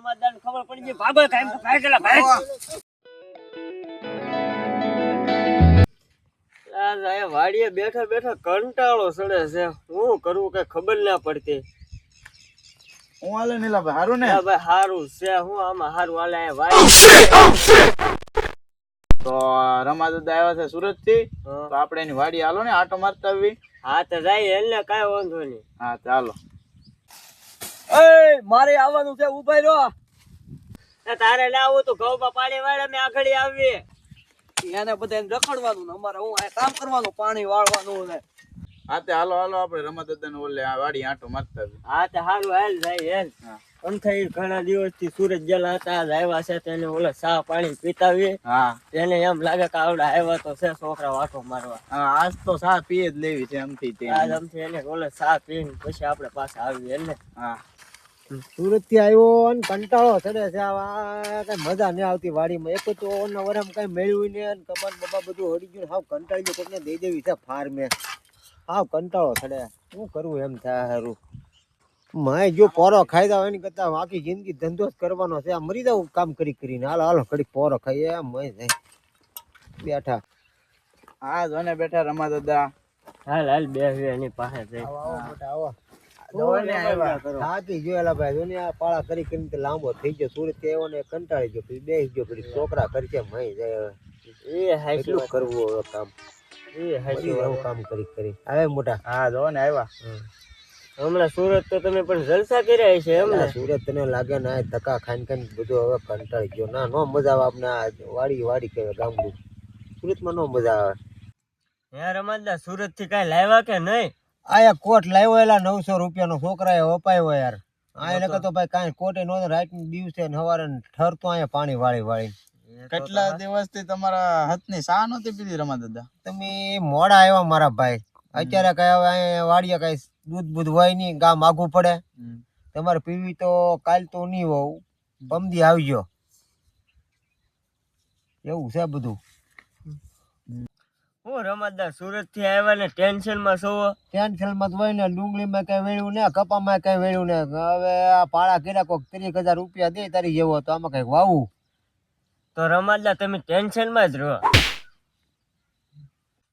રમાદાન ખબર પડી ગઈ ભાગો કામ ભાગેલા ભાગ આ વાડીએ બેઠો બેઠો કંટાળો સડે છે હું કરું કે ખબર ના પડતી હું હાલે નીલાભાઈ હારું ને ભાઈ હારું છે હું આમાં હારું હાલે વાડી તો રમા દાદા આવ્યા છે સુરત થી તો આપણે એની વાડી હાલો ને આટો મારતા આવી હા તો જાય એટલે કાંઈ વાંધો નહીં હા ચાલો એ મારે આવવાનું છે ઉભા રહ્યો તારે લાવું તો ઘઉંમાં પાણી વાળે અમે આગળ આવીએ એને બધા રખડવાનું ને અમારે હું કામ કરવાનું પાણી વાળવાનું ને હા તે હાલો હાલો આપણે રમા દાદા ને ઓલે આ વાડી આટો મારતા આવી હા તો હારું હાલ જાય હેલ અંથાઈ ઘણા દિવસથી સુરત જેલા હતા આજ આવ્યા છે તેને ઓલે ચા પાણી પીતાવીએ હા તેને એમ લાગે કે આવડા આવ્યા તો છે છોકરા વાટો મારવા હા આજ તો ચા પીએ જ લેવી છે એમથી તે આજ અમથી એને ઓલે ચા પીને પછી આપણે પાછા આવીએ ને હા સુરત થી આવ્યો અને કંટાળો ચડે છે આવા કઈ મજા નહીં આવતી વાડીમાં એક તો વરમ કઈ મેળવ્યું ને કપાસ બપા બધું હળી ગયું હાવ કંટાળી ગયો કોઈને દઈ દેવી છે ફાર્મે હાવ કંટાળો ચડે શું કરવું એમ થાય સારું માય જો પોરો ખાઈ જાવ એની કરતા આખી જિંદગી ધંધો જ કરવાનો છે આ મરી જાવ કામ કરીને હાલો હાલો ઘડીક પોરો ખાઈએ એમ મય જાય બેઠા હા જોને બેઠા રમા દાદા હાલ હાલ બે એની પાસે જઈ જોયેલા ભાઈ દુનિયા પાળા કરીને લાંબો થઈ ગયો સુરત આવ્યો ને કંટાળી ગયો પછી બેસી ગયો પછી છોકરા કરશે મય જાય એ હાઈશું કરવું હવે કામ એ હાઈશું કામ કરી આવે મોટા હા જો ને આવ્યા હમણાં સુરત તો તમે પણ જલસા કર્યા છે એમ ને સુરત તને લાગે ને આ ધક્કા ખાઈને બધું હવે કંટાળી ગયો ના નો મજા આવે આપણે આ વાડી કહેવાય ગામડું સુરતમાં નો મજા આવે હે રમાદા સુરત થી કઈ લાવ્યા કે નહીં આ કોટ લાવ્યો એલા 900 રૂપિયાનો છોકરાએ વપાયો યાર આ એને તો ભાઈ કાંઈ કોટે નો રાત દિવસે સવારે ઠરતો અહીંયા પાણી વાળી કેટલા દિવસથી તમારા હાથની ચા નહોતી પીધી રમા દાદા તમે મોડા આવ્યા મારા ભાઈ અત્યારે કઈ હવે અહીંયા વાડીએ કઈ દૂધ હોય નહીં ગામ આઘું પડે તમારે પીવી તો કાલ તો નહીં હોવ પમદી આવજો એવું છે બધું હું રમાદાર સુરત થી આવ્યા ને ટેન્શન માં છો ટેન્શનમાં હોય ને ડુંગળીમાં કઈ વેળ્યું ને કપામાં કઈ વેળ્યું ને હવે આ પાળા કર્યા કોક 30,000 રૂપિયા દે તારી જેવો તો આમાં કઈક વાવું તો રમાદા તમે ટેન્શન માં જ રહો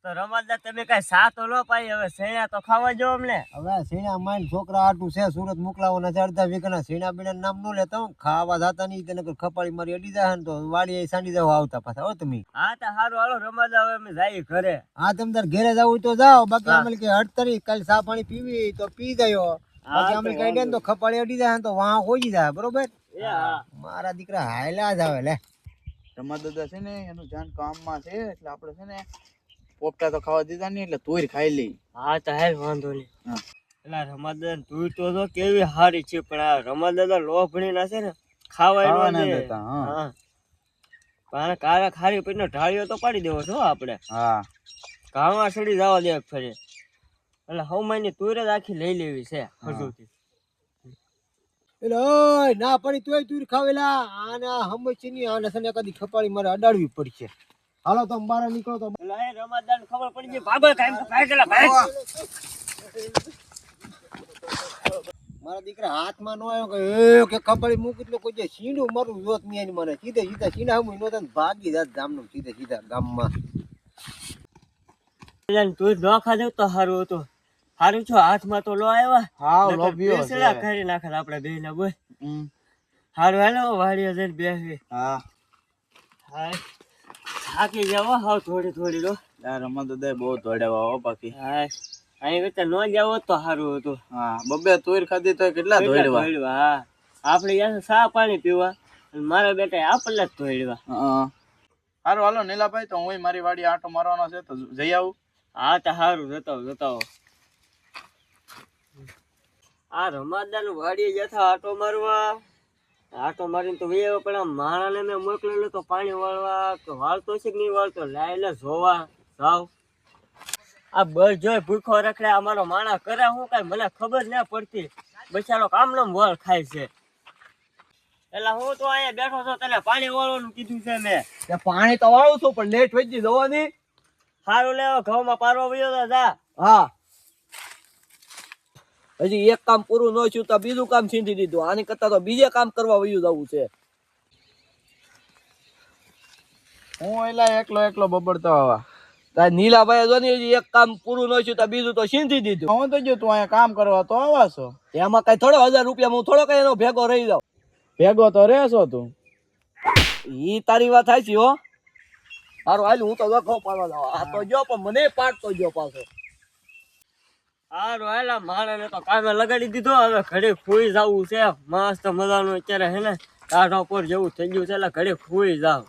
તો રમાદા તમે કઈ સા તો લો પાઈ હવે સૈણા તો ખાવા જો અમને હવે સીણા માઇલ છોકરા આટું છે સુરત મોકલાવાના છે અડધા વીઘાના સીણા બીણા નામ નો લેતા હું ખાવા જાતા નહીં તેને ખપાળી મારી અડી જાય ને તો વાડી સાંડી જાવ આવતા પાછા હો તમે હા તો સારું હાલો રમાદા હવે અમે જઈએ ઘરે હા તમે તાર ઘેરે જાવ તો જાઓ બાકી અમે કે 38 કાલ ચા પાણી પીવી તો પી જાયો બાકી અમે કઈ દે તો ખપાળી અડી જાય તો વાહ હોઈ જાય બરોબર મારા દીકરા હાયલા જ આવે લે રમા દાદા છે ને એનું જાન કામમાં છે એટલે આપણે છે ને પોપટા તો ખાવા દીધા નહીં એટલે તુર ખાઈ લઈ હા તો હાલ વાંધો નહીં એટલે રમાદાન તું તો કેવી સારી છે પણ આ રમાદાદા લોભણી ના છે ને ખાવા ના દેતા હા પણ કારા ખારી પેટનો ઢાળીઓ તો પાડી દેવો છો આપણે હા કામમાં સડી જવા દે ફરી એટલે હવમાની તુર જ આખી લઈ લેવી છે હજુથી એટલે ઓય ના પડી તોય તુર ખાવેલા આના હમચી ની આને સને કદી ખપાળી મારે અડાડવી પડશે હાલો તો બહાર નીકળો તો એટલે રમાદાન ખબર પડી ગઈ ભાગો કામ ભાગેલા ભાગ મારા દીકરા હાથમાં નો આવ્યો કે ખપાળી મૂક એટલે કોઈ જે સીંડું મારું જોત નહીં એની મને સીધા સીના હું નો તને ભાગી જાત ગામનું સીધા ગામમાં તું નોખા દેવ તો સારું હતું સારું છો હાથમાં તો લો આવ્યા હા લોભિયો છે કરી નાખે આપણે બે ને બોય સારું હાલો વાડીએ જઈને બેસી હા હા થાકી જાવ હાવ થોડી લો રમા દાદા બહુ દોડ્યા હો બાકી હા અહીં કરતા ન જાવ તો સારું હતું હા બબે તુર ખાધી તો કેટલા દોડવા હા આપણે યાર ચા પાણી પીવા અને મારા બેટા આપણને જ દોડવા સારું હાલો નીલાભાઈ તો હું મારી વાડી આટો મારવાનો છે તો જઈ આવું હા તો સારું જતાવો આ રમાદાન વાડીએ જતા આટો મારીને તો વેવ પણ આ માણાને મેં મોકલેલું તો પાણી વાળવા તો વાળતો છે કે નહીં વાળતો લાઈને જોવા જાવ આ બસ જોઈ ભૂખો રખડે અમારો માણા કરે હું કઈ મને ખબર ના પડતી બચારો કામનો વળ ખાય છે એટલે હું તો અહીંયા બેઠો છો તને પાણી વાળવાનું કીધું છે મેં પાણી તો વાળું છું પણ લેટ વધી જવાની સારું લેવો ઘઉંમાં પારવા વયો તો જા હા હજી એક કામ પૂરું ન થયું તો બીજું કામ છીંધી દીધું. આની કરતા તો બીજે કામ કરવા વયું જવું છે. હું એલા એકલો બબડતો આવા. તાર નીલાભાઈ જો ને હજી એક કામ પૂરું ન થયું તો બીજું તો છીંધી દીધું. હું તો જો તું અહીંયા કામ કરવા તો આવા છો. એમાં કઈ થોડો 1000 રૂપિયા હું થોડો કઈ એનો ભેગો રહી જાઉં. ભેગો તો રહેશો તું. ઈ તારી વાત થાય છે હો. હારું હાલ હું તો લખો પાડવા જાવ. આ તો જો પણ મને પાડતો જો પાછો. હારું હાલા માણસને તો કામે લગાડી દીધો. હવે ઘરે ખોઈ જવું છે મસ્ત મજાનું. અત્યારે હે ને ટાઢો પર જેવું થઈ ગયું છે એટલે ઘરે ખોઈ જાવ.